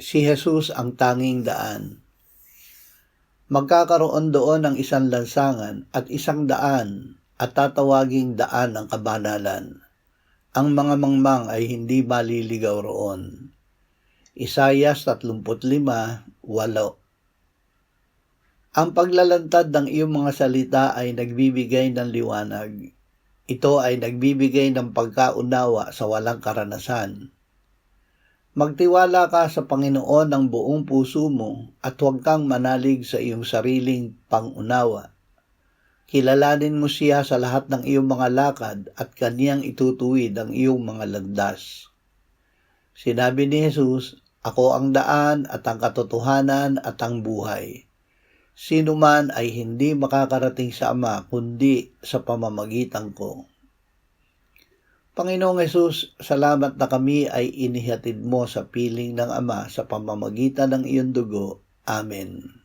Si Jesus ang tanging daan. Magkakaroon doon ng isang lansangan at isang daan at tatawaging daan ng kabanalan. Ang mga mangmang ay hindi maliligaw roon. Isaias 35:8. Ang paglalantad ng iyong mga salita ay nagbibigay ng liwanag. Ito ay nagbibigay ng pagkaunawa sa walang karanasan. Magtiwala ka sa Panginoon ng buong puso mo at huwag kang manalig sa iyong sariling pangunawa. Kilalanin mo siya sa lahat ng iyong mga lakad at kaniyang itutuwid ang iyong mga landas. Sinabi ni Jesus, "Ako ang daan at ang katotohanan at ang buhay. Sino man ay hindi makakarating sa Ama kundi sa pamamagitan ko." Panginoong Jesus, salamat na kami ay inihatid mo sa piling ng Ama sa pamamagitan ng iyong dugo. Amen.